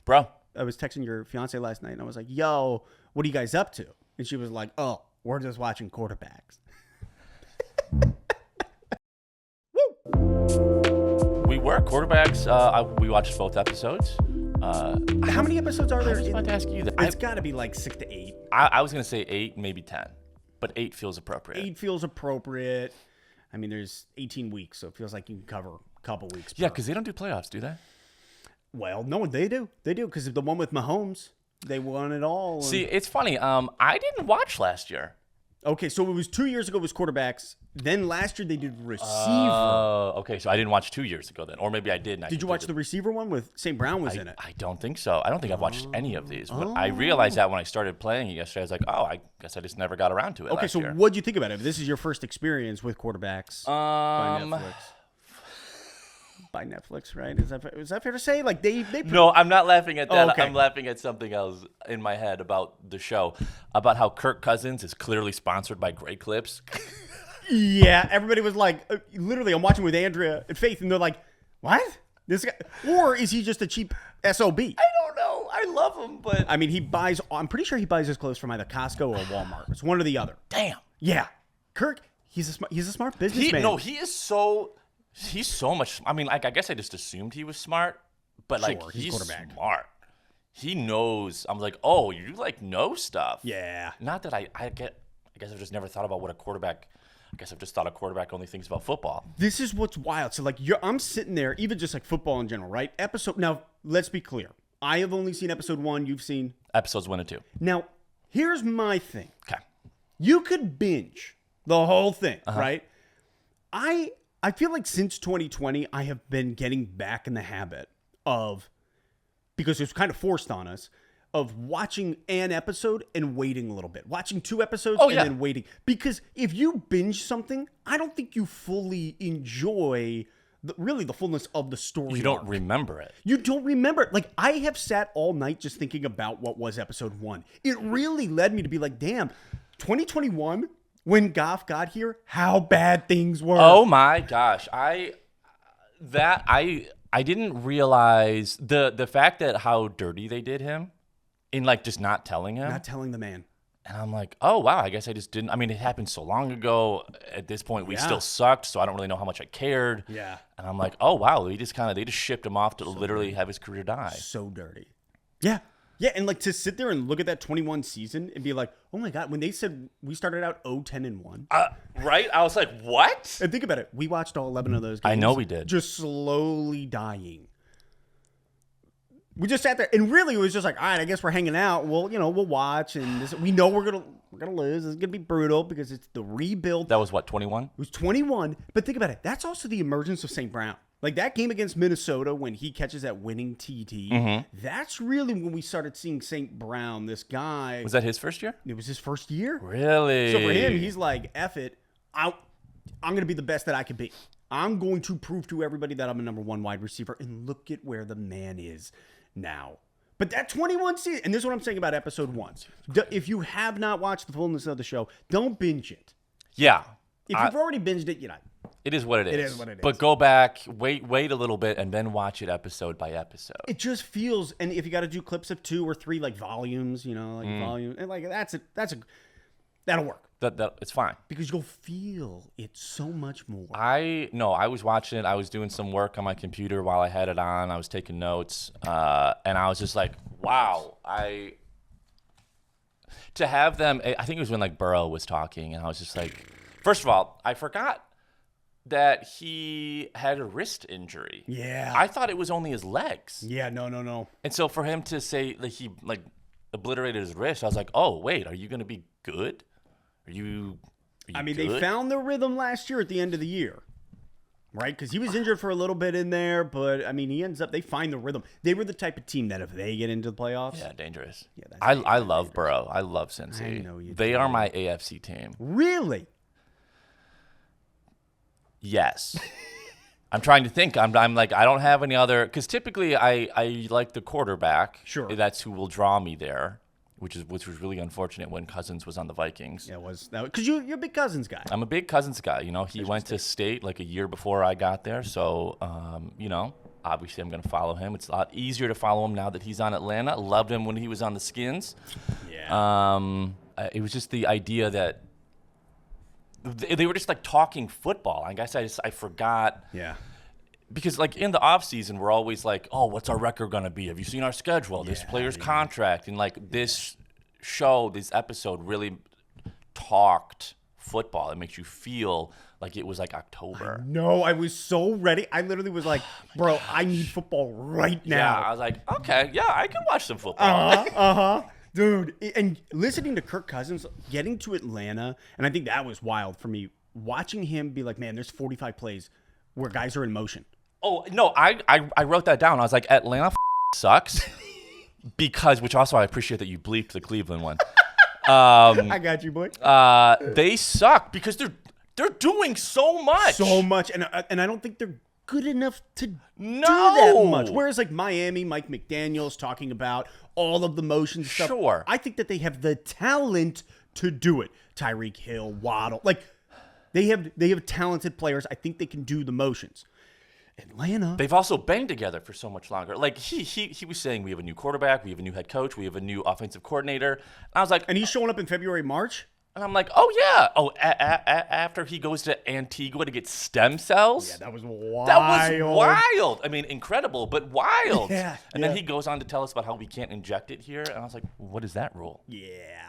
Bro. I was texting your fiance last night, and I was like, yo, what are you guys up to? And she was like, oh, we're just watching quarterbacks. We were quarterbacks. We watched both episodes. How many episodes are there? I was about to ask you that. It's got to be like 6 to 8. I was going to say 8, maybe 10. But 8 feels appropriate. 8 feels appropriate. I mean, there's 18 weeks, so it feels like you can cover a couple weeks. Yeah, because they don't do playoffs, do they? Well, no, they do. They do, because the one with Mahomes, they won it all. See, it's funny. I didn't watch last year. Okay, so it was 2 years ago was quarterbacks. Then last year they did receiver. Oh, okay. So I didn't watch 2 years ago then. Or maybe I did. Did you watch the receiver one with St. Brown was in it? I don't think so. I don't think I've watched any of these. But I realized that when I started playing it yesterday. I was like, oh, I guess I just never got around to it Okay, last so year. what'd you think about it? This is your first experience with quarterbacks by Netflix. By Netflix, right? Is that fair to say? Like they No, I'm not laughing at that. Oh, okay. I'm laughing at something else in my head about the show, about how Kirk Cousins is clearly sponsored by Great Clips. Yeah, everybody was like, literally, I'm watching with Andrea and Faith, and they're like, what? This guy? Or is he just a cheap SOB? I don't know. I love him, but I mean, I'm pretty sure he buys his clothes from either Costco or Walmart. It's one or the other. damn. Yeah. Kirk, he's a smart businessman. He's so much. I mean, like, I guess I just assumed he was smart, but like Sure, he's quarterback. smart. He knows. I'm like, oh, you like know stuff. Yeah. Not that I guess I've just never thought about what a quarterback. I guess I've just thought a quarterback only thinks about football. This is what's wild. So, like, I'm sitting there, even just like football in general, right? Now, let's be clear. I have only seen episode 1. You've seen Episodes 1 and 2. Now, here's my thing. Okay. You could binge the whole thing, right? I feel like since 2020, I have been getting back in the habit of, because it's kind of forced on us, of watching an episode and waiting a little bit. Watching 2 episodes then waiting. Because if you binge something, I don't think you fully enjoy the fullness of the story. You don't remember it. You don't remember it. Like, I have sat all night just thinking about what was episode 1. It really led me to be like, damn, 2021, when Goff got here, how bad things were. Oh my gosh. I didn't realize the fact that how dirty they did him in like just not telling him. Not telling the man. And I'm like, oh, wow, I guess I just didn't. I mean, it happened so long ago. At this point, we still sucked, so I don't really know how much I cared. Yeah. And I'm like, oh, wow, they just shipped him off to literally have his career die. So dirty. Yeah. Yeah, and like to sit there and look at that 21 season and be like, oh my God, when they said we started out 0-10-1. Right? I was like, what? And think about it. We watched all 11 of those games. I know we did. Just slowly dying. We just sat there, and really it was just like, all right, I guess we're hanging out. Well, we'll watch, and we know we're gonna lose. It's gonna be brutal because it's the rebuild. That was what, 21? It was 21, but think about it. That's also the emergence of St. Brown. Like that game against Minnesota when he catches that winning TD. That's really when we started seeing St. Brown. This guy. Was that his first year? It was his first year. Really? So for him, he's like, F it. I'm gonna be the best that I can be. I'm going to prove to everybody that I'm a number 1 wide receiver. And look at where the man is now. But that 21 season, and this is what I'm saying about episode 1. If you have not watched the fullness of the show, don't binge it. Yeah. If you've already binged it, it is what it is. It is what it is. But go back, wait a little bit, and then watch it episode by episode. It just feels, and if you got to do clips of 2 or 3 like volumes, volume, and like that'll work. That it's fine because you'll feel it so much more. I was watching it. I was doing some work on my computer while I had it on. I was taking notes, and I was just like, wow. To have them, I think it was when like Burrow was talking, and I was just like, first of all, I forgot that he had a wrist injury. Yeah. I thought it was only his legs. Yeah, no. And so for him to say that he like obliterated his wrist, I was like, oh wait, are you gonna be good? Are you good? They found the rhythm last year at the end of the year, right? Because he was injured for a little bit in there, but I mean, they find the rhythm. They were the type of team that if they get into the playoffs, dangerous. Yeah, I love Burrow. I love Cincy. I know you. They are my AFC team. Really? Yes. I'm trying to think. I'm like, I don't have any other, because typically I like the quarterback. Sure. That's who will draw me there. Which was really unfortunate when Cousins was on the Vikings. Yeah, it was because you're a big Cousins guy. I'm a big Cousins guy. He went to state like a year before I got there, so obviously I'm going to follow him. It's a lot easier to follow him now that he's on Atlanta. Loved him when he was on the Skins. Yeah. It was just the idea that they were just like talking football. I guess I forgot. Yeah. Because like in the offseason, we're always like, oh, what's our record going to be? Have you seen our schedule? This player's contract. And like this episode really talked football. It makes you feel like it was like October. No, I was so ready. I literally was like, bro, I need football right now. Yeah, I was like, okay, yeah, I can watch some football. Dude, and listening to Kirk Cousins, getting to Atlanta, and I think that was wild for me, watching him be like, man, there's 45 plays where guys are in motion. Oh, no, I wrote that down. I was like, Atlanta sucks. Because, which also I appreciate that you bleeped the Cleveland one. I got you, boy. They suck because they're doing so much. So much. And I don't think they're good enough to do that much. Whereas like Miami, Mike McDaniel's talking about all of the motion stuff. Sure. I think that they have the talent to do it. Tyreek Hill, Waddle. Like they have talented players. I think they can do the motions. Atlanta. They've also been together for so much longer. Like he was saying, we have a new quarterback, we have a new head coach, we have a new offensive coordinator. And I was like, and he's showing up in February, March. And I'm like, oh yeah. Oh, after he goes to Antigua to get stem cells. Yeah, that was wild. That was wild. I mean, incredible, but wild. Yeah. And then he goes on to tell us about how we can't inject it here. And I was like, what is that rule? Yeah.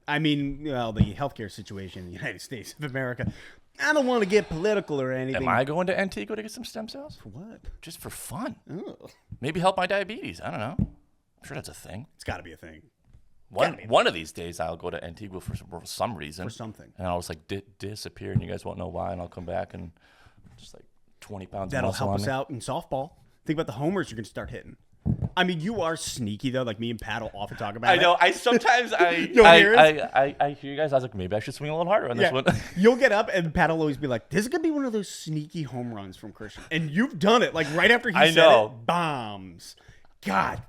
I mean, well, the healthcare situation in the United States of America. I don't want to get political or anything. Am I going to Antigua to get some stem cells? For what? Just for fun. Ugh. Maybe help my diabetes. I don't know. I'm sure that's a thing. It's got to be a thing. One of these days, I'll go to Antigua for some reason. For something. And I'll just like disappear, and you guys won't know why, and I'll come back and just like 20 pounds That'll of muscle help on us me. out in softball. Think about the homers you're going to start hitting. I mean, you are sneaky, though. Like me and Pat will often talk about it. I know. I sometimes I hear you guys. I was like, maybe I should swing a little harder on this one. You'll get up, and Pat will always be like, this is going to be one of those sneaky home runs from Christian. And you've done it. Like right after he said it, bombs. God,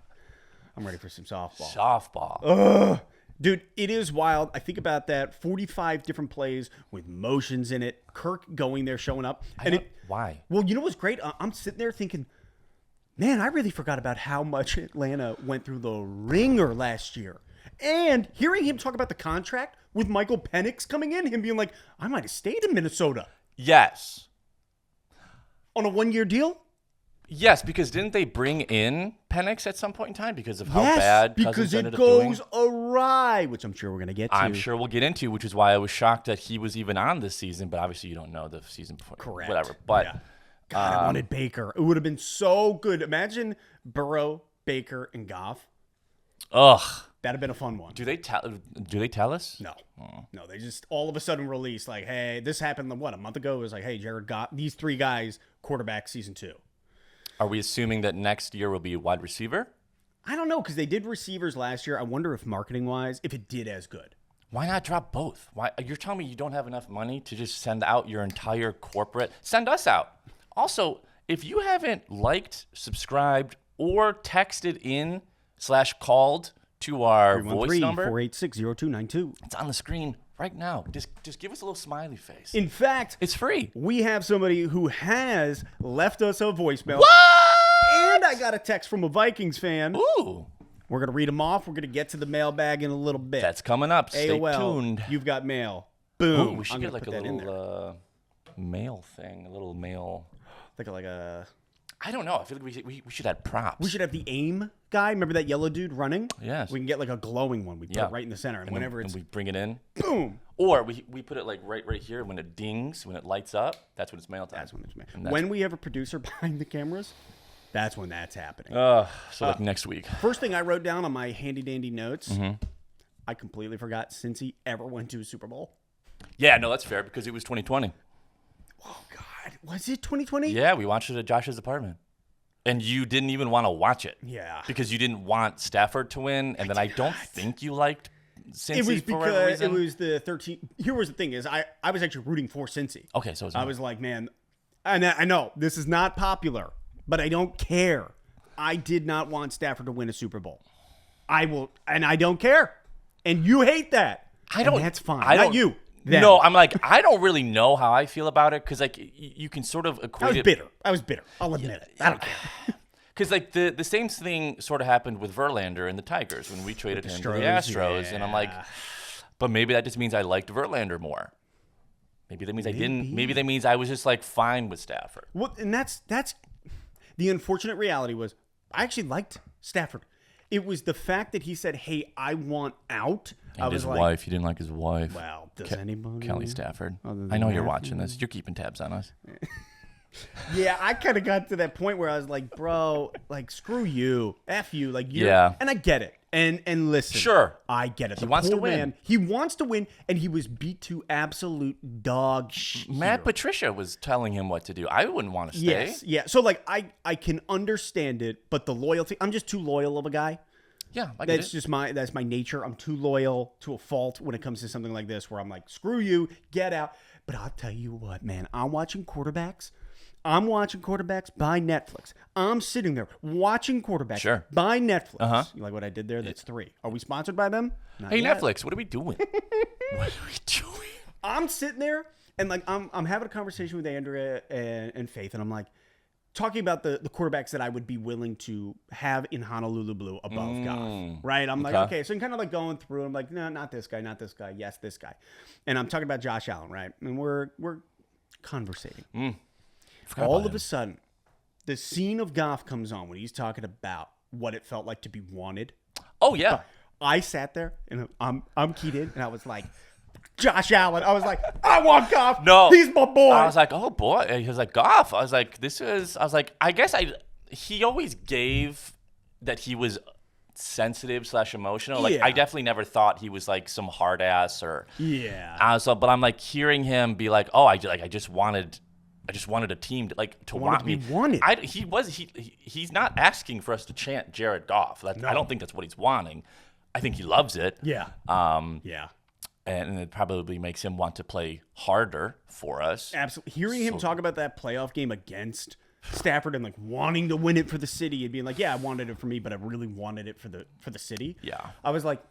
I'm ready for some softball. Softball. Dude, it is wild. I think about that. 45 different plays with motions in it. Kirk going there, showing up. Why? Well, you know what's great? I'm sitting there thinking, man, I really forgot about how much Atlanta went through the ringer last year. And hearing him talk about the contract with Michael Penix coming in, him being like, I might have stayed in Minnesota. Yes. On a one-year deal? Yes, because didn't they bring in Penix at some point in time because of how bad Cousins ended up doing? Because it goes awry, which I'm sure we're going to get to. I'm sure we'll get into, which is why I was shocked that he was even on this season. But obviously, you don't know the season before. Correct. Whatever. But yeah. God, I wanted Baker. It would have been so good. Imagine Burrow, Baker, and Goff. Ugh. That'd have been a fun one. Do they tell us? No. No, they just all of a sudden release like, hey, this happened, a month ago? It was like, hey, Jared Goff, these three guys, quarterback season 2. Are we assuming that next year will be a wide receiver? I don't know, because they did receivers last year. I wonder if marketing-wise, if it did as good. Why not drop both? Why you're telling me you don't have enough money to just send out your entire corporate? Send us out. Also, if you haven't liked, subscribed, or texted in / called to our voice number, 486-0292. It's on the screen right now. Just give us a little smiley face. In fact, it's free. We have somebody who has left us a voicemail. What? And I got a text from a Vikings fan. Ooh. We're going to read them off. We're going to get to the mailbag in a little bit. That's coming up. Stay tuned. You've got mail. Boom. Ooh, we should get like a little mail thing. A little mail. Like a... I don't know. I feel like we should have props. We should have the aim guy. Remember that yellow dude running? Yes. We can get like a glowing one. We put it right in the center. And whenever we bring it in. Boom. Or we put it like right here. When it dings, when it lights up, that's when it's mail time. That's when it's mail. When we have a producer behind the cameras, that's when that's happening. So like next week. First thing I wrote down on my handy dandy notes, I completely forgot Cincy ever went to a Super Bowl. Yeah, no, that's fair because it was 2020. Oh, God. Was it 2020? Yeah, we watched it at Josh's apartment. And you didn't even want to watch it. Yeah. Because you didn't want Stafford to win. And then I don't think you liked Cincy it was for whatever because reason. it was the 13. Here was the thing is I was actually rooting for Cincy. Okay, so I was like, man, and I know this is not popular, but I don't care. I did not want Stafford to win a Super Bowl. I will, and I don't care. And you hate that. I don't. And that's fine. I Not don't, you. Then. No, I'm like, I don't really know how I feel about it because, like, you can sort of equate it. I was bitter. I'll admit it. I don't care. Because, like, the same thing sort of happened with Verlander and the Tigers when we traded him to the Astros. And I'm like, but maybe that just means I liked Verlander more. Maybe that means I didn't. Maybe that means I was just, like, fine with Stafford. Well, and that's the unfortunate reality was I actually liked Stafford. It was the fact that he said, "Hey, I want out." And his wife. You didn't like his wife. Well, does anybody? Kelly Stafford. I know you're watching this. You're keeping tabs on us. Yeah, I kind of got to that point where I was like, bro, like, screw you. F you. Like, yeah. And I get it. And listen. Sure. I get it. He wants to win. Man, he wants to win, and he was beat to absolute dog shit. Matt Patricia was telling him what to do. I wouldn't want to stay. Yes. Yeah. So, like, I can understand it, but the loyalty, I'm just too loyal of a guy. Yeah, I get That's it. that's my nature. I'm too loyal to a fault when it comes to something like this, where I'm like, screw you, get out. But I'll tell you what, man, I'm watching quarterbacks by Netflix. I'm sitting there watching quarterbacks by Netflix. You like what I did there? That's 3. Are we sponsored by them? Not Hey, yet. Netflix, what are we doing? What are we doing? I'm sitting there and like I'm having a conversation with Andrea and Faith, and I'm like talking about the quarterbacks that I would be willing to have in Honolulu Blue above Goff. Right? I'm like, okay, so I'm kind of like going through. I'm like, no, not this guy, not this guy. Yes, this guy. And I'm talking about Josh Allen, right? And we're conversating. All of a sudden, the scene of Goff comes on when he's talking about what it felt like to be wanted. Oh, yeah. I sat there, and I'm keyed in, and I was like, Josh Allen. I was like, I want Goff. No. He's my boy. I was like, oh, boy. He was like, Goff. I was like, I guess he always gave that he was sensitive / emotional. Like, I definitely never thought he was like some hard ass or. Yeah. But I'm like hearing him be like, oh, I just wanted a team to want me. He's not asking for us to chant Jared Goff. I don't think that's what he's wanting. I think he loves it. Yeah. Yeah. And it probably makes him want to play harder for us. Absolutely. Hearing him talk about that playoff game against Stafford and like wanting to win it for the city and being like, yeah, I wanted it for me, but I really wanted it for the city. Yeah. I was like,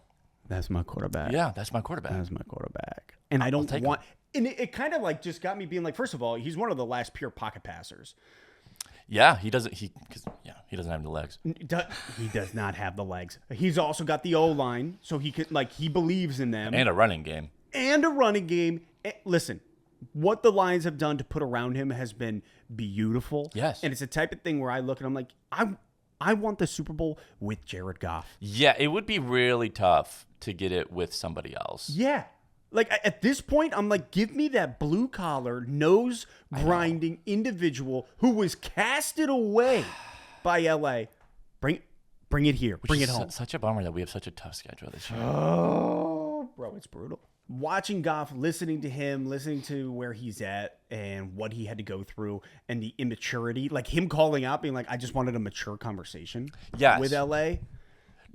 that's my quarterback. Yeah, that's my quarterback. That's my quarterback. And I don't want – and it kind of like just got me being like, first of all, he's one of the last pure pocket passers. Yeah, he doesn't have the legs. He does not have the legs. He's also got the O-line, so he could he believes in them. And a running game. Listen, what the Lions have done to put around him has been beautiful. Yes. And it's the type of thing where I look and I'm like, I want the Super Bowl with Jared Goff. Yeah, it would be really tough to get it with somebody else. Yeah. Like, at this point, I'm like, give me that blue-collar, nose-grinding individual who was casted away by L.A. Bring it here. Bring it home. Such a bummer that we have such a tough schedule this year. Oh, bro, it's brutal. Watching Goff, listening to him, listening to where he's at and what he had to go through and the immaturity, like him calling out, being like, I just wanted a mature conversation with L.A.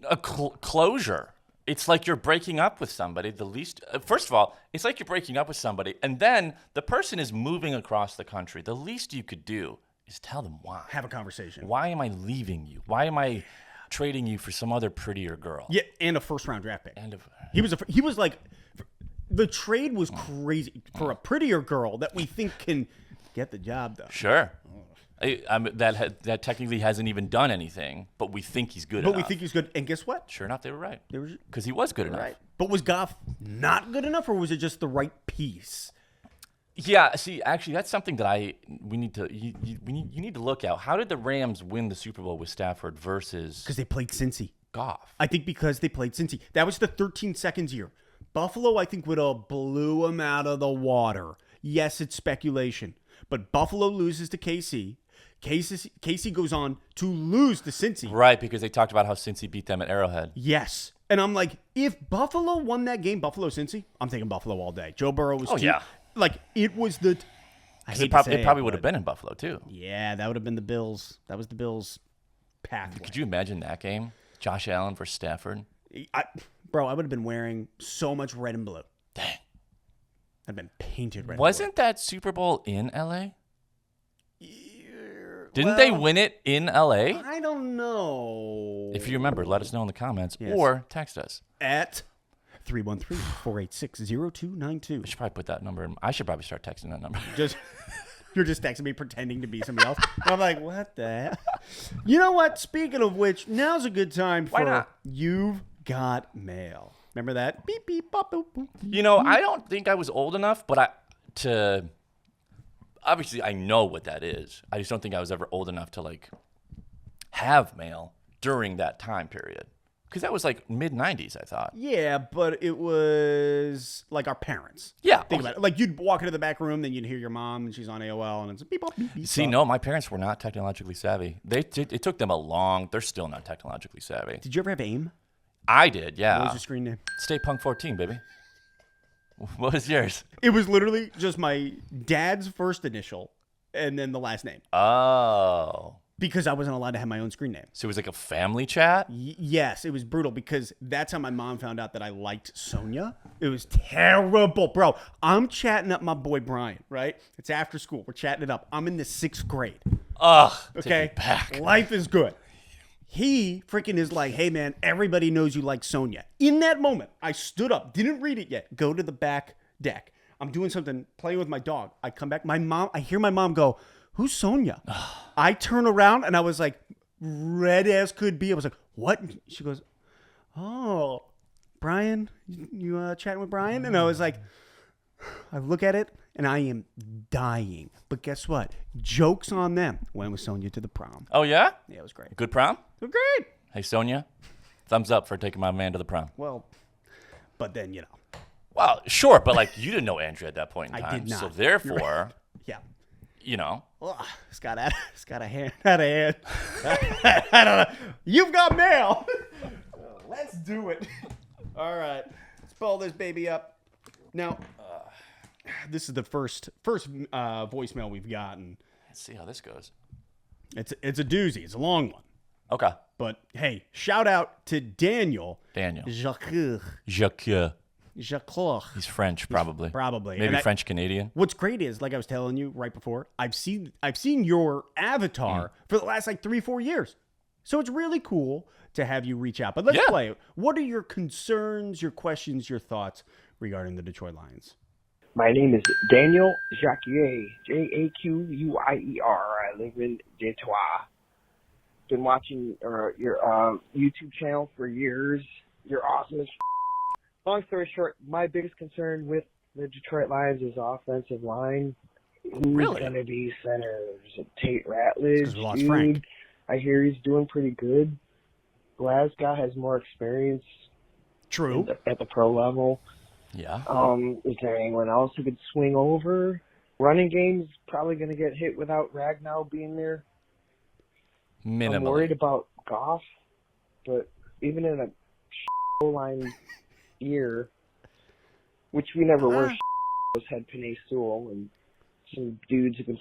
A closure. It's like you're breaking up with somebody. First of all, it's like you're breaking up with somebody, and then the person is moving across the country. The least you could do is tell them why. Have a conversation. Why am I leaving you? Why am I trading you for some other prettier girl? Yeah, and a first-round draft pick. He was like, the trade was crazy for a prettier girl that we think can get the job done. Sure. That technically hasn't even done anything, but we think he's good enough. But we think he's good. And guess what? Sure enough, they were right. Because he was good enough. Right. But was Goff not good enough, or was it just the right piece? Yeah, see, actually, that's something that you need to look at. How did the Rams win the Super Bowl with Stafford versus... Because they played Cincy. Goff. I think because they played Cincy. That was the 13 seconds year. Buffalo, I think, would have blew him out of the water. Yes, it's speculation. But Buffalo loses to KC. KC goes on to lose to Cincy. Right, because they talked about how Cincy beat them at Arrowhead. Yes. And I'm like, if Buffalo won that game, Buffalo-Cincy, I'm taking Buffalo all day. Joe Burrow was like, it was the... It probably would have been in Buffalo, too. Yeah, that would have been the Bills. That was the Bills' pathway. Could you imagine that game? Josh Allen versus Stafford? I would have been wearing so much red and blue. Dang. I'd been painted red. Wasn't that Super Bowl in L.A.? Didn't they win it in L.A.? I don't know. If you remember, let us know in the comments or text us. At 313-486-0292. I should probably put that number in. I should probably start texting that number. You're just texting me pretending to be somebody else. And I'm like, what the hell? You know what? Speaking of which, now's a good time for Why not? You've Got Mail. Remember that? Beep, beep, bop, boop, boop. You know, I don't think I was old enough, but obviously I know what that is. I just don't think I was ever old enough to like have mail during that time period. Because that was like mid-90s, I thought. Yeah, but it was like our parents. Yeah. Think about it. Like you'd walk into the back room, then you'd hear your mom, and she's on AOL, and it's beep, bop, beep, beep. See, no, my parents were not technologically savvy. It took them they're still not technologically savvy. Did you ever have AIM? I did, yeah. What was your screen name? State Punk 14, baby. What was yours? It was literally just my dad's first initial and then the last name. Oh. Because I wasn't allowed to have my own screen name. So it was like a family chat? Yes, it was brutal because that's how my mom found out that I liked Sonia. It was terrible, bro. I'm chatting up my boy Brian, right? It's after school. We're chatting it up. I'm in the 6th grade. Ugh. Okay? Take me back. Life is good. He freaking is like, hey, man, everybody knows you like Sonia. In that moment, I stood up, didn't read it yet, go to the back deck. I'm doing something, playing with my dog. I come back. I hear my mom go, who's Sonia? I turn around and I was like, red as could be. I was like, what? She goes, oh, Brian, you chatting with Brian? And I was like, I look at it and I am dying. But guess what? Joke's on them. Went with Sonia to the prom. Oh, yeah? Yeah, it was great. Good prom? It was great. Hey, Sonia, thumbs up for taking my man to the prom. Well, but then, you know. Well, sure, but like you didn't know Andrea at that point in time. I did not. So therefore, Yeah. you know. Ugh, it's got a hand. I don't know. You've got mail. Let's do it. All right. Let's pull this baby up. Now, this is the first voicemail we've gotten. Let's see how this goes. It's a doozy. It's a long one. Okay. But hey, shout out to Daniel. Jacques. He's French, probably. Probably. Maybe French Canadian. What's great is, like I was telling you right before, I've seen your avatar for the last like 3-4 years. So it's really cool to have you reach out. But let's play it. What are your concerns, your questions, your thoughts regarding the Detroit Lions? My name is Daniel Jacquier, Jaquuier. I live in Detroit. Been watching your YouTube channel for years. You're awesome as Long story short, my biggest concern with the Detroit Lions is offensive line. Who's going to be center? Is it Tate Ratledge? We lost Frank. I hear he's doing pretty good. Glasgow has more experience. True. At the pro level. Yeah. Is there anyone else who could swing over? Running game's probably going to get hit without Ragnow being there. Minimally. I'm worried about Goff, but even in a line year, which we never were, had Penei Sewell and some dudes who can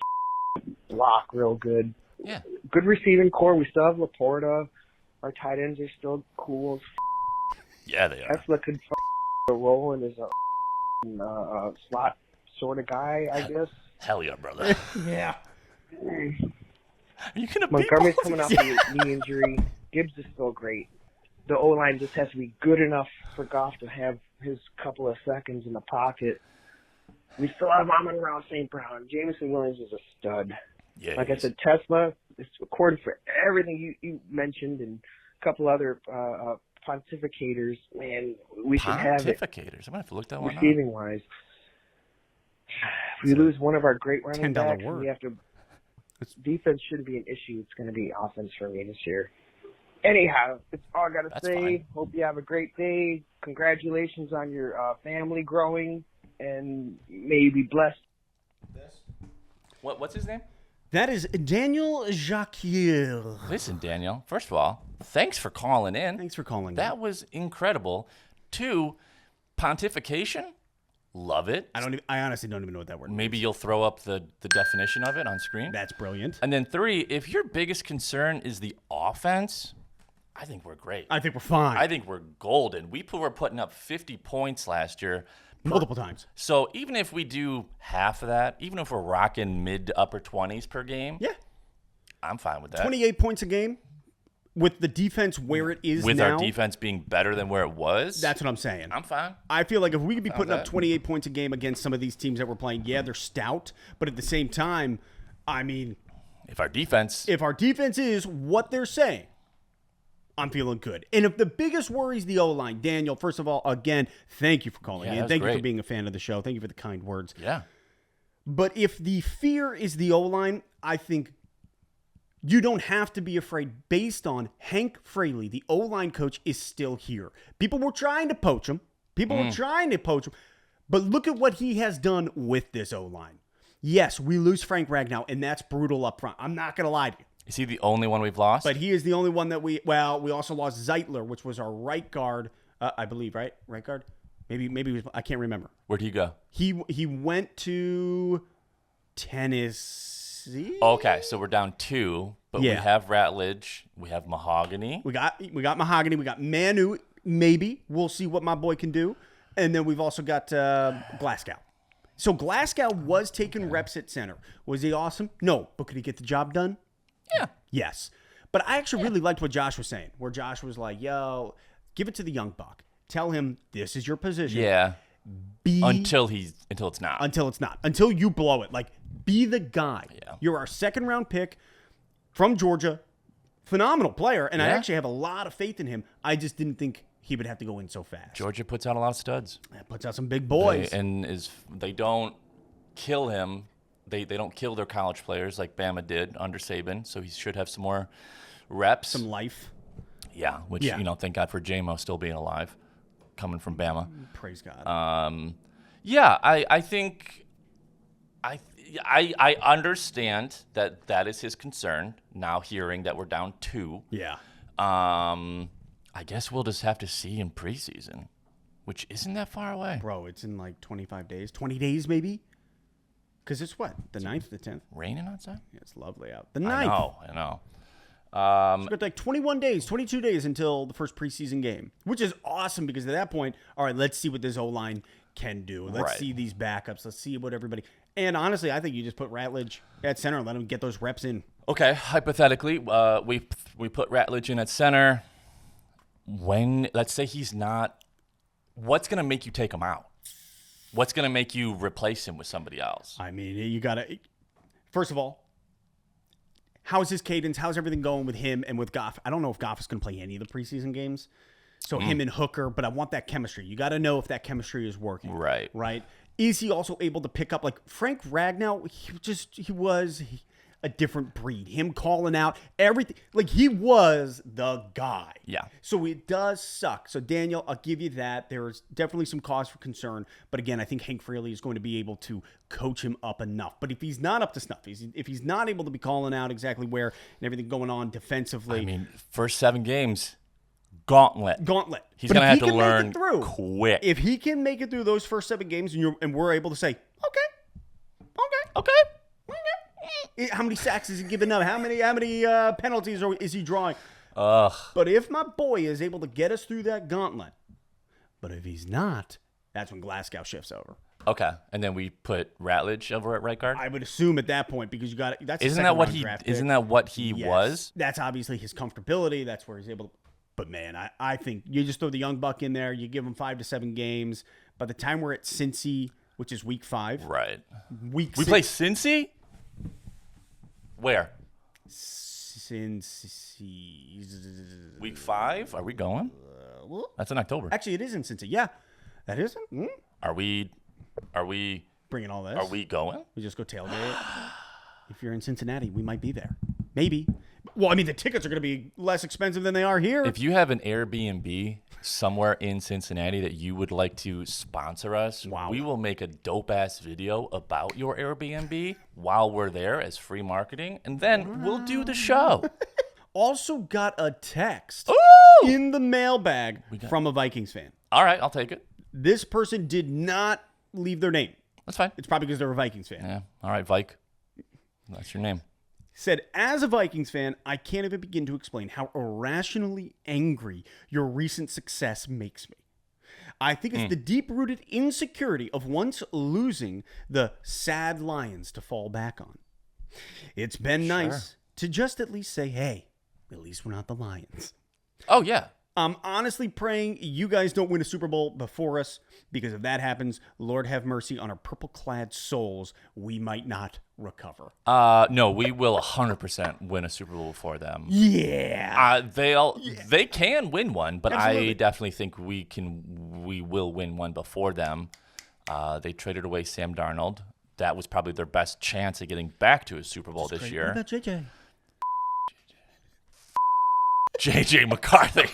block real good. Yeah. Good receiving core. We still have Laporta. Our tight ends are still cool as Yeah, they are. Tesla could roll in as a slot sort of guy, I guess. Hell yeah, brother. Yeah. Are you going to beat Montgomery's coming off a knee injury. Gibbs is still great. The O-line just has to be good enough for Goff to have his couple of seconds in the pocket. We still have Amon-Ra St. Brown. Jameson Williams is a stud. Yeah, like I said, Tesla is according for everything you mentioned and a couple other pontificators. Man, we should have it. Pontificators? I'm going to have to look that one up. Receiving-wise. If we lose one of our great running $10 backs, word. we have to. Defense shouldn't be an issue. It's going to be offense for me this year. Anyhow, that's all I got to say. Fine. Hope you have a great day. Congratulations on your family growing, and may you be blessed. What's his name? That is Daniel Jacquier. Listen, Daniel, first of all, thanks for calling in. Thanks for calling. That was incredible. 2, pontification, love it. I honestly don't even know what that word means. Maybe you'll throw up the definition of it on screen. That's brilliant. And then 3, if your biggest concern is the offense, I think we're great. I think we're fine. I think we're golden. We were putting up 50 points last year. Multiple times. So even if we do half of that, even if we're rocking mid to upper 20s per game, Yeah. I'm fine with that. 28 points a game with the defense where it is with now, our defense being better than where it was. that's what I'm saying. I'm fine. I feel like if we could be putting up that. 28 points a game against some of these teams that we're playing, yeah, they're stout, but at the same time, I mean, If our defense is what they're saying, I'm feeling good. And if the biggest worry is the O-line, Daniel, first of all, again, thank you for calling Yeah, in. that was Thank you for great. being a fan of the show. Thank you for the kind words. Yeah. But if the fear is the O-line, I think you don't have to be afraid based on Hank Fraley, the O-line coach, is still here. People were trying to poach him. But look at what he has done with this O-line. Yes, we lose Frank Ragnow, and that's brutal up front. I'm not going to lie to you. Is he the only one we've lost? But he is the only one that we also lost Zeitler, which was our right guard, I believe, right? Right guard? Maybe it was, I can't remember. Where'd he go? He went to Tennessee. Okay, so we're down 2, but Yeah. we have Ratledge, we have Mahogany. We got Mahogany, we got Manu, maybe. We'll see what my boy can do. And then we've also got Glasgow. So Glasgow was taking reps at center. Was he awesome? No, but could he get the job done? Yeah. Yes. But I actually really liked what Josh was saying, where Josh was like, yo, give it to the young buck. Tell him this is your position. Yeah. Be Until it's not. until it's not. Until you blow it. Like, be the guy. Yeah. You're our second round pick from Georgia. Phenomenal player. And I Yeah. actually have a lot of faith in him. I just didn't think he would have to go in so fast. Georgia puts out a lot of studs. That puts out some big boys. They don't kill him. They don't kill their college players like Bama did under Saban, so he should have some more reps. Some life. Yeah, which, thank God for J-Mo still being alive, coming from Bama. Praise God. I think I understand that is his concern now, hearing that we're down 2. yeah. I guess we'll just have to see in preseason, which isn't that far away. Bro, it's in like 25 days. 20 days, maybe? Because it's what? The 9th, the 10th? Raining outside? Yeah, it's lovely out. The 9th. I know. We've got like 21 days, 22 days until the first preseason game, which is awesome because at that point, all right, let's see what this O-line can do. Let's Right. see these backups. Let's see what everybody. And honestly, I think you just put Ratledge at center and let him get those reps in. Okay, hypothetically, we put Ratledge in at center. Let's say he's not, what's going to make you take him out? What's going to make you replace him with somebody else? I mean, you got to. First of all, how's his cadence? How's everything going with him and with Goff? I don't know if Goff is going to play any of the preseason games. So him and Hooker, but I want that chemistry. You got to know if that chemistry is working. Right. Right. Is he also able to pick up, like Frank Ragnow? He was a different breed. Him calling out everything. Like, he was the guy. Yeah. So it does suck. So, Daniel, I'll give you that. There's definitely some cause for concern. But again, I think Hank Fraley is going to be able to coach him up enough. But if he's not up to snuff, if he's not able to be calling out exactly where and everything going on defensively. I mean, first 7 games, gauntlet. He's But going to if have he to can make learn it through, quick. If he can make it through those first 7 games and we're able to say, okay. How many sacks is he giving up? How many penalties is he drawing? Ugh. But if my boy is able to get us through that gauntlet, but if he's not, that's when Glasgow shifts over. Okay, and then we put Ratledge over at right guard. I would assume at that point because you got that's Isn't that what he Yes. was? That's obviously his comfortability. That's where he's able to. But man, I think you just throw the young buck in there. You give him 5 to 7 games. By the time we're at Cincy, which is week 5, Right. week We 6, play Cincy? Where? Cincy. Week 5? Are we going? That's in October. Actually, it is in Cincy. Yeah, that is. Are we Bringing all this. Are we going? We just go tailgate. If you're in Cincinnati, we might be there. Maybe. Well, I mean, the tickets are going to be less expensive than they are here. If you have an Airbnb somewhere in Cincinnati that you would like to sponsor us, we will make a dope-ass video about your Airbnb while we're there as free marketing, and then we'll do the show. Also got a text Ooh! in the mailbag from a Vikings fan. All right, I'll take it. This person did not leave their name. That's fine. It's probably because they're a Vikings fan. Yeah. All right, Vike. That's your name. Said, as a Vikings fan, I can't even begin to explain how irrationally angry your recent success makes me. I think it's the deep-rooted insecurity of once losing the sad Lions to fall back on. It's been nice to just at least say, hey, At least we're not the Lions. Oh, yeah. I'm honestly praying you guys don't win a Super Bowl before us, because if that happens, Lord have mercy on our purple-clad souls. We might not recover. No, we will 100% win a Super Bowl before them. Yeah. They can win one, but Absolutely. I definitely think we will win one before them. They traded away Sam Darnold. That was probably their best chance of getting back to a Super Bowl this What year. about JJ? JJ McCarthy.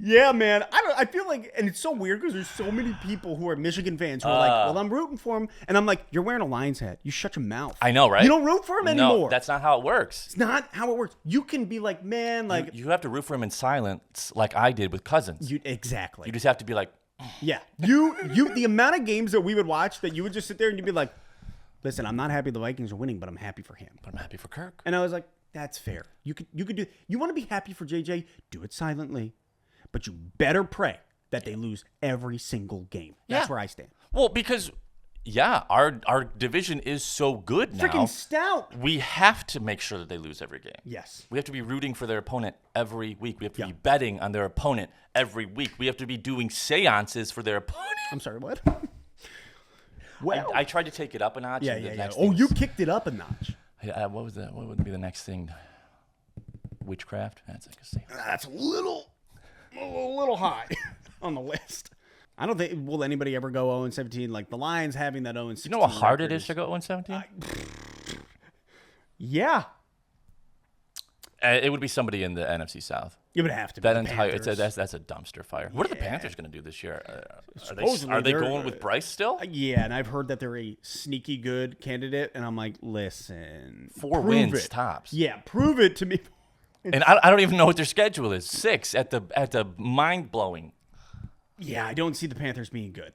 Yeah, man. I feel like, and it's so weird because there's so many people who are Michigan fans who are like, well, I'm rooting for him. And I'm like, you're wearing a Lions hat. You shut your mouth. I know, right? You don't root for him anymore. No, that's not how it works. It's not how it works. You can be like, man, like. You have to root for him in silence like I did with Cousins. Exactly. You just have to be like, Yeah. The amount of games that we would watch that you would just sit there and you'd be like, listen, I'm not happy the Vikings are winning, but I'm happy for him. but I'm happy for Kirk. And I was like, that's fair. You could do. You want to be happy for JJ? Do it silently, but you better pray that they lose every single game. That's Yeah. where I stand. Well, because our division is so good now. Freaking stout. We have to make sure that they lose every game. Yes. We have to be rooting for their opponent every week. We have to be betting on their opponent every week. We have to be doing seances for their opponent. I'm sorry. What? Well, I tried to take it up a notch. yeah. and the next Oh, thing you was- kicked it up a notch. What was that? What would be the next thing? Witchcraft? That's like a seance. That's a little high on the list. I don't think will anybody ever go 0-17 like the Lions having that 0-16. You know how hard it record is to go 1-17? Yeah, It would be somebody in the NFC South. it would have to be That the entire Panthers. that's a dumpster fire. What are the Panthers going to do this year? Supposedly Are they they're- going with Bryce still? Yeah, and I've heard that they're a sneaky good candidate, and I'm like, listen, 4 prove wins it. tops. Yeah, prove it to me. And I don't even know what their schedule is. 6 at the mind blowing. Yeah, I don't see the Panthers being good.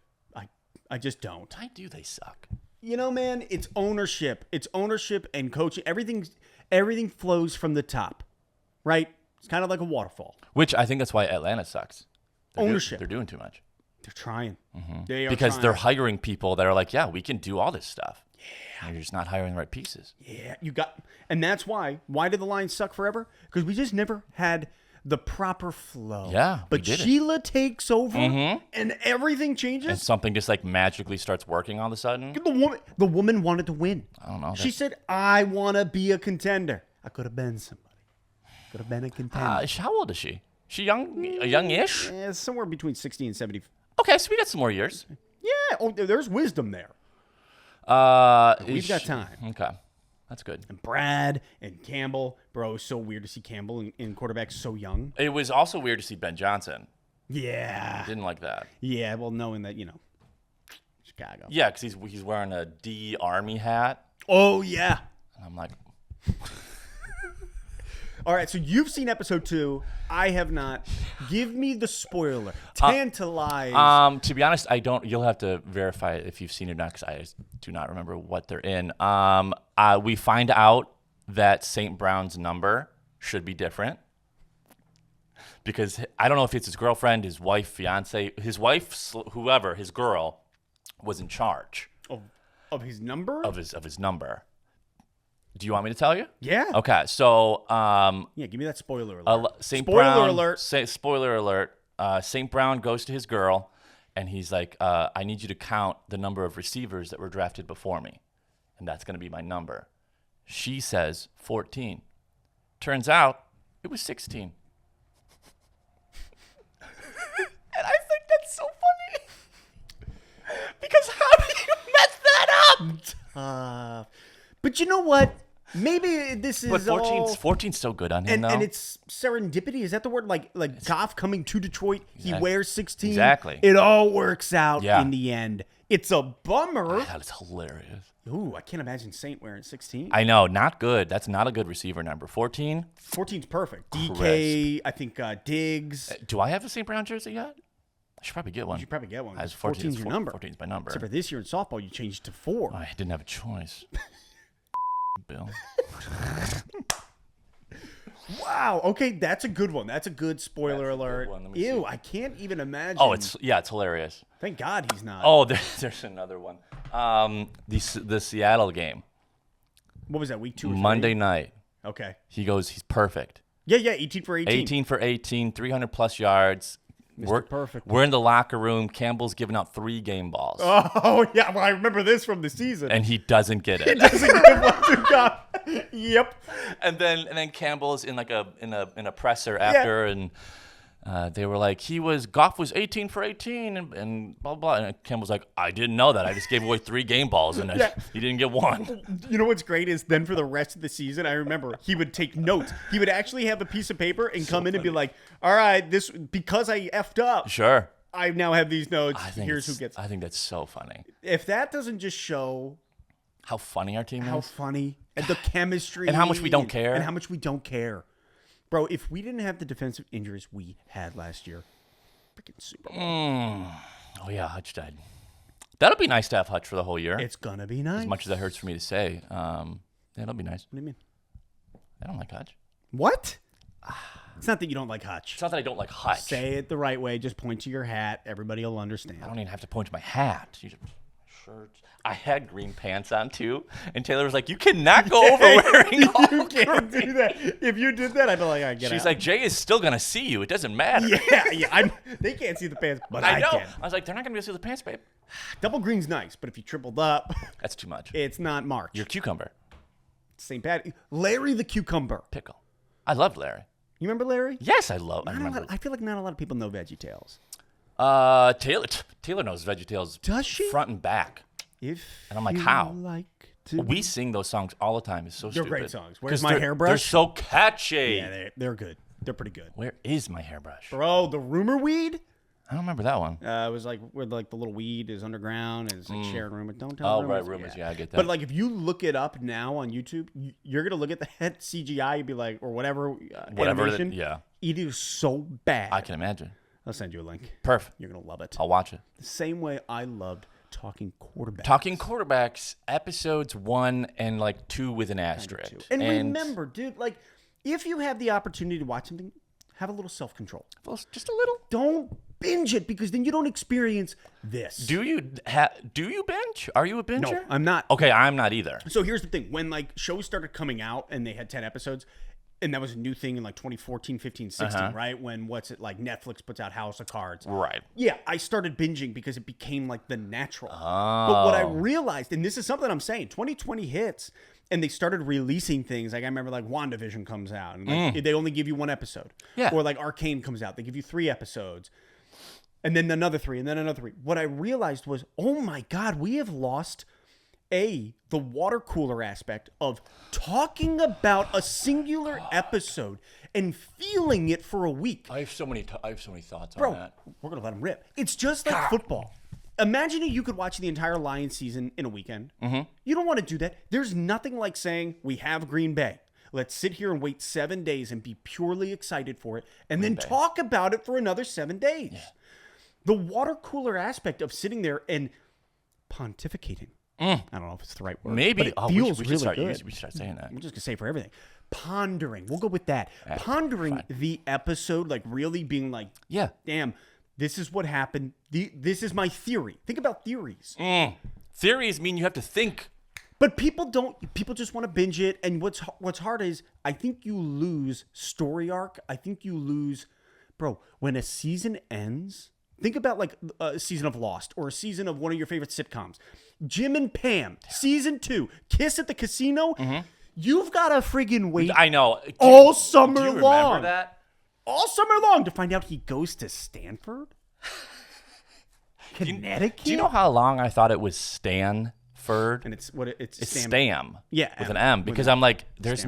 I just don't. Why do they suck? You know, man, it's ownership. It's ownership and coaching. Everything flows from the top, right? It's kind of like a waterfall. Which I think that's why Atlanta sucks. Ownership. They're doing too much. They're trying. They are Because trying. they're hiring people that are like, yeah, we can do all this stuff. Yeah. And you're just not hiring the right pieces. Yeah, and that's why. Why did the Lions suck forever? Because we just never had the proper flow. Yeah, we but did it. Sheila takes over, and everything changes. And something just like magically starts working all of a sudden. The woman wanted to win. I don't know. She said, "I want to be a contender." I could have been somebody. Could have been a contender. How old is she? She young-ish? Yeah, somewhere between 60 and 70. Okay, so we got some more years. Yeah. Oh, there's wisdom there. We've got time. Okay, that's good. And Brad and Campbell, bro, it's so weird to see Campbell in quarterback so young. It was also weird to see Ben Johnson. Yeah. Didn't like that. Yeah. Well, knowing that Chicago. Yeah, because he's wearing a D Army hat, Oh yeah. and I'm like, All right. So you've seen episode 2. I have not. Give me the spoiler. Tantalize. to be honest, I don't. You'll have to verify it if you've seen it or not, because I just do not remember what they're in. We find out that St. Brown's number should be different because I don't know if it's his girlfriend, his wife, fiance, his wife, whoever, his girl was in charge Of his number. of his number. Do you want me to tell you? Yeah. Okay, so Yeah. Give me that spoiler alert. St. Spoiler Brown, alert. Spoiler alert. St. Brown goes to his girl, and he's like, I need you to count the number of receivers that were drafted before me, and that's going to be my number. She says 14. Turns out it was 16. And I think that's so funny. Because how do you mess that up? But you know what? Maybe this is But 14's, all... 14's so good on him, though. And it's serendipity. Is that the word? Like Goff coming to Detroit, he wears 16. Exactly. It all works out Yeah. in the end. It's a bummer. That is hilarious. Ooh, I can't imagine Saint wearing 16. I know, not good. That's not a good receiver number. 14. 14's perfect. DK, I think Diggs. Do I have a St. Brown jersey yet? I should probably get one. You should probably get one. I was 14's your number. 14's my number. Except for this year in softball, you changed it to 4. I didn't have a choice. Bill. Wow. Okay, that's a good one. That's a good spoiler That's a good alert. one. Let me Ew, see. I can't even imagine. Oh, it's hilarious. Thank God he's not. Oh, there's another one. The Seattle game. What was that, week 2 or 3? Monday night. Okay. He goes, he's perfect. Yeah, 18 for 18. 18 for 18, 300-plus yards. Mr. Perfect. We're in the locker room. Campbell's giving out 3 game balls. Oh, yeah. Well, I remember this from the season. And he doesn't get it. Doesn't give one to God. Yep. And then Campbell's in like in a presser after, and they were like, Goff was 18 for 18 and blah, blah. And Campbell's like, I didn't know that. I just gave away 3 game balls and he didn't get 1. You know what's great is then for the rest of the season, I remember he would take notes. He would actually have a piece of paper and come in and be like, all right, because I effed up. Sure. I now have these notes. Here's who gets. I think that's so funny. If that doesn't just show how funny our team is. How funny. And the chemistry. And how much we don't care. And how much we don't care. Bro, if we didn't have the defensive injuries we had last year, freaking Super Bowl. Oh, yeah, Hutch died. That'll be nice to have Hutch for the whole year. It's going to be nice. As much as that hurts for me to say. That'll be nice. What do you mean? I don't like Hutch. What? It's not that you don't like Hutch. It's not that I don't like Hutch. Say it the right way. Just point to your hat. Everybody will understand. I don't even have to point to my hat. You just, shirts. I had green pants on too, and Taylor was like, "You cannot go over wearing all You can't do that. If you did that, I'd be like, I get out. She's like, Jay is still gonna see you. It doesn't matter. Yeah. They can't see the pants, but I know. can. I was like, they're not gonna be able to see the pants, babe. Double green's nice, but if you tripled up, that's too much. It's not March. You're cucumber. St. Pat. Larry the cucumber. Pickle. I loved Larry. You remember Larry? Yes, I remember. I feel like not a lot of people know VeggieTales. Taylor knows VeggieTales. Does she? Front and back. And I'm like, how? To we sing those songs all the time. It's so stupid. They're great songs. Where's my hairbrush? They're so catchy. Yeah, they're good. They're pretty good. Where is my hairbrush? Bro, the rumor weed? I don't remember that one. It was like where like the little weed is underground and it's like shared rumor. Don't tell rumors. Right, rumors. Yeah, I get that. But like if you look it up now on YouTube, you're gonna look at the head CGI. You'd be like, or whatever animation. Yeah. It is so bad. I can imagine. I'll send you a link. Perfect. You're gonna love it. I'll watch it. The same way I loved Talking Quarterbacks. Talking Quarterbacks, episodes 1 and like 2 with an asterisk. And remember, dude, like if you have the opportunity to watch something, have a little self-control. Well, just a little. Don't binge it because then you don't experience this. Do you binge? Are you a binger? No, I'm not. Okay, I'm not either. So here's the thing. When like shows started coming out and they had 10 episodes, and that was a new thing in like 2014, 15, 16, right? When Netflix puts out House of Cards. Right. Yeah, I started binging because it became like the natural. But what I realized, and this is something I'm saying, 2020 hits and they started releasing things. Like I remember like WandaVision comes out and like, they only give you 1 episode. Yeah. Or like Arcane comes out. They give you 3 episodes. And then another 3, and then another 3. What I realized was, oh my God, we have lost the water cooler aspect of talking about a singular episode and feeling it for a week. I have so many thoughts Bro, on that. we're going to let them rip. It's just like football. Imagine if you could watch the entire Lions season in a weekend. You don't want to do that. There's nothing like saying, we have Green Bay. Let's sit here and wait 7 days and be purely excited for it and then talk about it for another 7 days. Yeah. The water cooler aspect of sitting there and pontificating. I don't know if it's the right word. Maybe. But it feels we really start, good. We should start saying that. I'm just going to say for everything. Pondering. We'll go with that. Pondering the episode, like really being like, yeah, damn, this is what happened. This is my theory. Think about theories. Theories mean you have to think. But people don't. People just want to binge it. And what's hard is I think you lose story arc. I think you lose, bro, when a season ends. Think about like a season of Lost or a season of one of your favorite sitcoms. Jim and Pam, season 2, Kiss at the Casino. You've got to friggin' wait. I know. All summer long. Do you remember that? All summer long to find out he goes to Stanford? Connecticut? Do you know how long I thought it was Stanford? And it's Stam. Yeah. With an M. Because I'm like, there's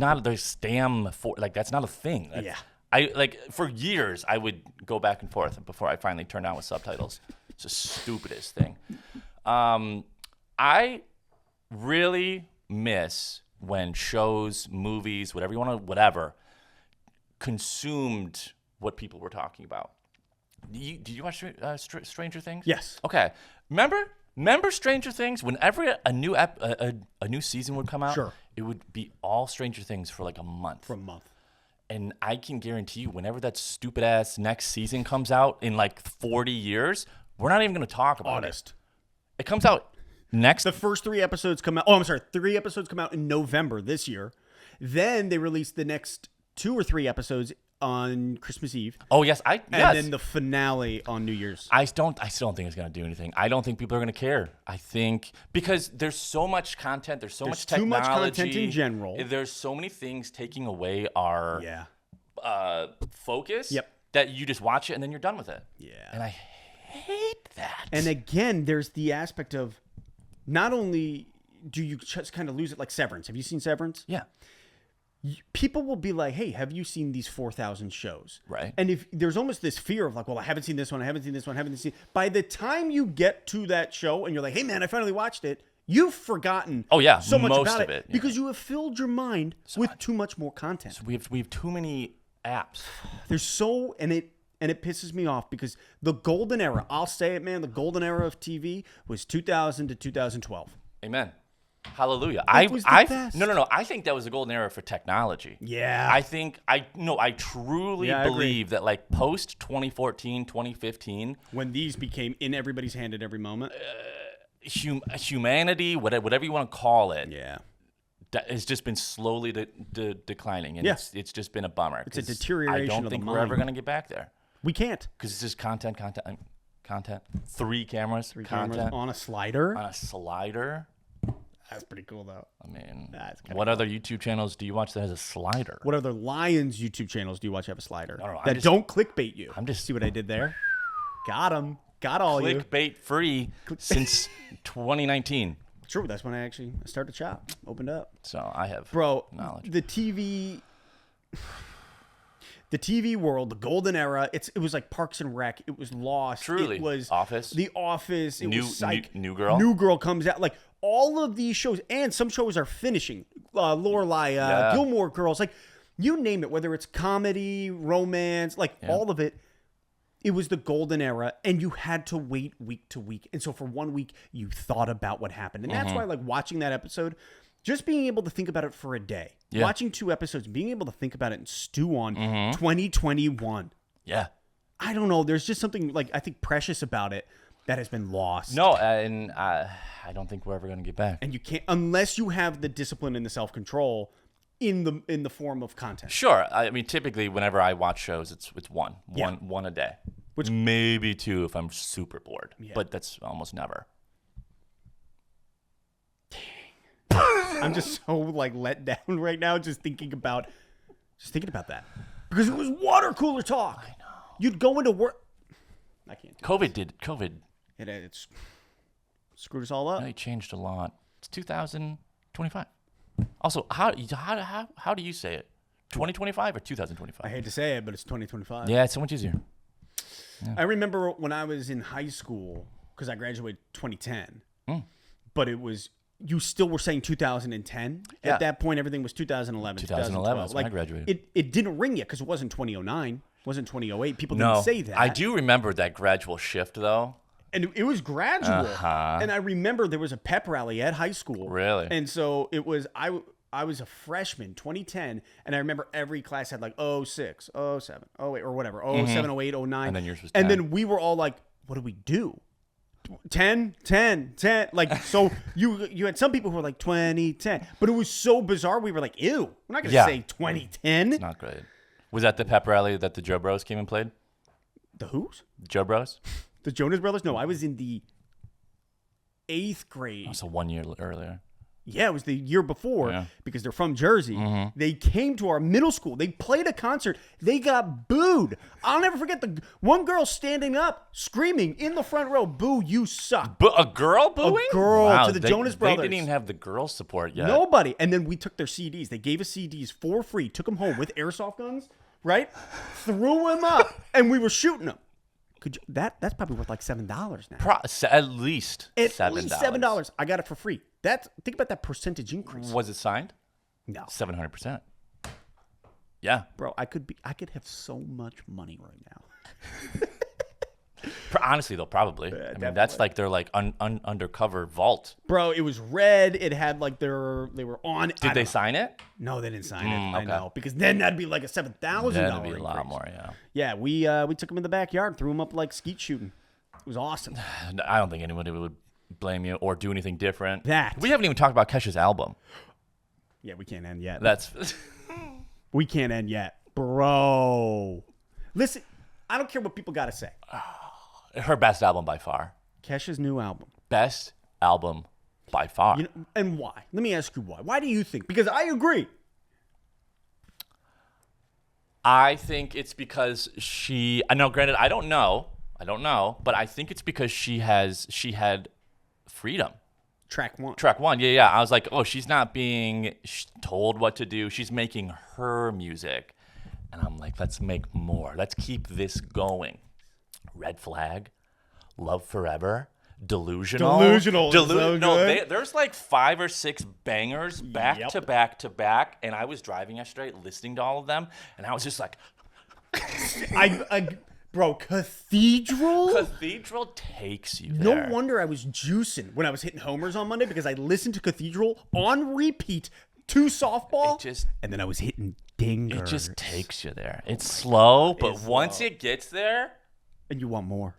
Stam for, like, that's not a thing. Yeah. I like for years I would go back and forth before I finally turned on with subtitles. It's the stupidest thing. I really miss when shows, movies, whatever you want to, consumed what people were talking about. Did you watch Stranger Things? Yes. Okay. Remember Stranger Things? Whenever a new season would come out, sure, it would be all Stranger Things for like a month. For a month. And I can guarantee you, whenever that stupid ass next season comes out in like 40 years, we're not even going to talk about it. It comes out Next, The first 3 episodes come out. Oh, I'm sorry. 3 episodes come out in November this year. Then they release the next 2 or 3 episodes on Christmas Eve. oh yes, And then the finale on New Year's. I still don't think it's going to do anything. I don't think people are going to care. I think because there's so much content, there's much too technology. much content in general. There's so many things taking away our focus Yep. that you just watch it and then you're done with it. Yeah. And I hate that. And again, there's the aspect of not only do you just kind of lose it like Severance. Have you seen Severance? Yeah. People will be like, hey, have you seen these 4,000 shows? Right. And if there's almost this fear of like, well, I haven't seen this one, I haven't seen this one, I haven't seen. By the time you get to that show and you're like, hey, man, I finally watched it, you've forgotten so much most about of it yeah. because you have filled your mind with too much more content. So we have too many apps. There's so, and it pisses me off because the golden era, I'll say it, man, the golden era of TV was 2000 to 2012. Amen. Hallelujah. It was the best. No. I think that was a golden era for technology. Yeah. I truly Yeah, I agree. believe that like post 2014, 2015, When these became in everybody's hand at every moment. humanity, whatever you want to call it, Yeah. that has just been slowly declining, and Yeah. it's just been a bummer. It's a 'cause deterioration I don't of the think we're ever mind. going to get back there We can't. because it's just content. 3 cameras, content Cameras on a slider. on a slider. That's pretty cool, though. I mean, That's kinda what other YouTube channels do you watch that has a slider? What other Lions YouTube channels do you watch have a slider? No, that don't clickbait you. I'm just- See what I did there? Got him. Got all you. Clickbait free since 2019. True. That's when I started shop. Opened up. So I have The knowledge. TV world, the golden era. It was like Parks and Rec. It was Lost. Truly. It was Office. The Office. It was Psych. New Girl. New Girl comes out. Like all of these shows, and some shows are finishing. Lorelai, Yeah. Gilmore Girls, like you name it. Whether it's comedy, romance, like all of it. It was the golden era, and you had to wait week to week. And so for 1 week, you thought about what happened. And that's why, like, watching that episode, just being able to think about it for a day, watching 2 episodes, being able to think about it and stew on 2021. Yeah. I don't know. There's just something, like, I think precious about it that has been lost. No, and I don't think we're ever going to get back. And you can't, unless you have the discipline and the self-control in the form of content. Sure. I mean, typically, whenever I watch shows, it's one a day. Which maybe 2 if I'm super bored. But that's almost never. I'm just so like let down right now just thinking about that. Because it was water cooler talk. I know. You'd go into work. I can't. COVID. It's screwed us all up. It changed a lot. It's 2025. Also, how do you say it? 2025 or 2025? I hate to say it, but it's 2025. Yeah, it's so much easier. I remember when I was in high school, because I graduated 2010, but it was, you still were saying 2010. Yeah. At that point, everything was 2011, 2011, that's when I Like, graduated. It didn't ring yet because it wasn't 2009, it wasn't 2008. People didn't say that. I do remember that gradual shift, though. And it was gradual. And I remember there was a pep rally at high school. Really? And so it was, I was a freshman, 2010, and I remember every class had like 06, 07, 08, or whatever, 07, 08, 09. And then yours was And 10. then we were all like, what do we do? 10. Like, so you had some people who were like 2010, but it was so bizarre. We were like, ew, we're not going to say 2010. It's not great. Was that the pep rally that the Joe Bros came and played? The who's? Joe Bros? The Jonas Brothers? No, I was in the 8th grade. So 1 year earlier. Yeah, it was the year before Yeah. because they're from Jersey. They came to our middle school. They played a concert. They got booed. I'll never forget the one girl standing up, screaming in the front row, "Boo, you suck." A girl booing? A girl Wow, to the Jonas Brothers. They didn't even have the girl support yet. Nobody. And then we took their CDs. They gave us CDs for free. Took them home with airsoft guns, right? Threw them up, and we were shooting them. That's probably worth like $7 now. At least At least $7. I got it for free. Think about that percentage increase. Was it signed? No, 700%. Yeah. bro. I could have so much money right now. Honestly, though, probably. I mean, that's like their like undercover vault. Bro, it was red. It had like they were on. Did they sign it? No, they didn't sign it. I okay. know, because then that'd be like a $7,000. That'd be a lot more, yeah. Yeah, we took them in the backyard, threw them up like skeet shooting. It was awesome. I don't think anybody would blame you or do anything different. That. We haven't even talked about Kesha's album. Yeah, we can't end yet. We can't end yet. Bro. Listen, I don't care what people got to say. Her best album by far. Kesha's new album. Best album by far. And why? Let me ask you why. Why do you think? Because I agree. I think it's because I know, granted, I don't know, but I think it's because she had freedom. Track one. Yeah. I was like, oh, she's not being told what to do. She's making her music. And I'm like, let's make more. Let's keep this going. Red Flag, Love Forever, Delusional. Delusional. No, there's like 5 or 6 bangers back to back to back. And I was driving yesterday listening to all of them. And I was just like, Bro, Cathedral? Cathedral takes you there. No wonder I was juicing when I was hitting homers on Monday because I listened to Cathedral on repeat to softball, and then I was hitting dingers. It just takes you there. It's slow, but once it gets there... And you want more.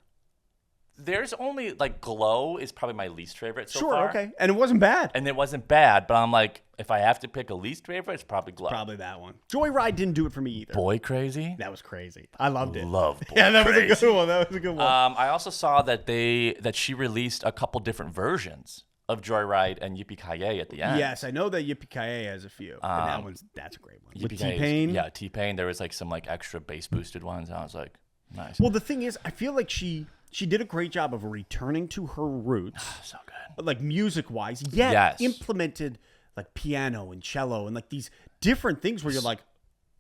There's only, like, Glow is probably my least favorite so far. Sure, okay. And it wasn't bad. And it wasn't bad, but I'm like, if I have to pick a least favorite, it's probably Glow. Probably that one. Joyride didn't do it for me either. Boy Crazy? That was crazy. I loved it. Love Boy Yeah, that Crazy. was a good one. I also saw that she released a couple different versions of Joyride and Yippee-Ki-Yay at the end. Yes, I know that Yippee-Ki-Yay has a few. And that's a great one. With T-Pain? Yeah, T-Pain. There was like some like extra bass boosted ones. And I was like, nice. Well, the thing is, I feel like she did a great job of returning to her roots. So good. Like music-wise, yet implemented like piano and cello and like these different things where you're like,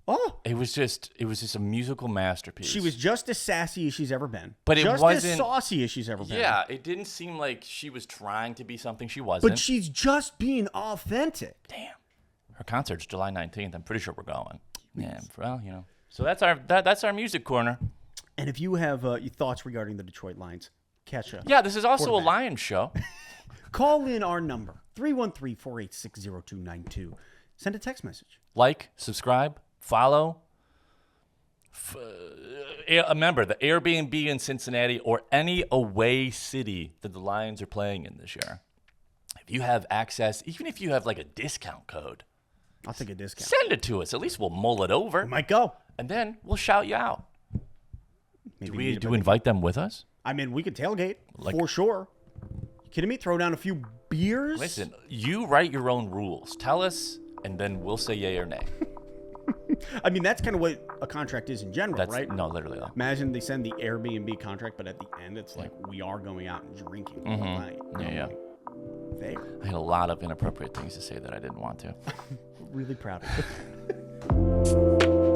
oh. It was just a musical masterpiece. She was just as sassy as she's ever been. But it just wasn't as saucy as she's ever been. Yeah, it didn't seem like she was trying to be something she wasn't. But she's just being authentic. Damn. Her concert's July 19th. I'm pretty sure we're going. Yeah, well, you know. So that's our music corner. And if you have your thoughts regarding the Detroit Lions, Kesha. Yeah, this is also a Lions show. Call in our number, 313-486-0292. Send a text message. Like, subscribe, follow. Remember, the Airbnb in Cincinnati or any away city that the Lions are playing in this year. If you have access, even if you have like a discount code. I'll take a discount. Send it to us. At least we'll mull it over. We might go. And then we'll shout you out. Maybe Do we invite them with us? I mean, we could tailgate for sure. You kidding me? Throw down a few beers? Listen, you write your own rules. Tell us, and then we'll say yay or nay. I mean, that's kind of what a contract is in general, right? No, literally. Imagine they send the Airbnb contract, but at the end, it's like, we are going out and drinking all night. Yeah. Fair. I had a lot of inappropriate things to say that I didn't want to. Really proud of you.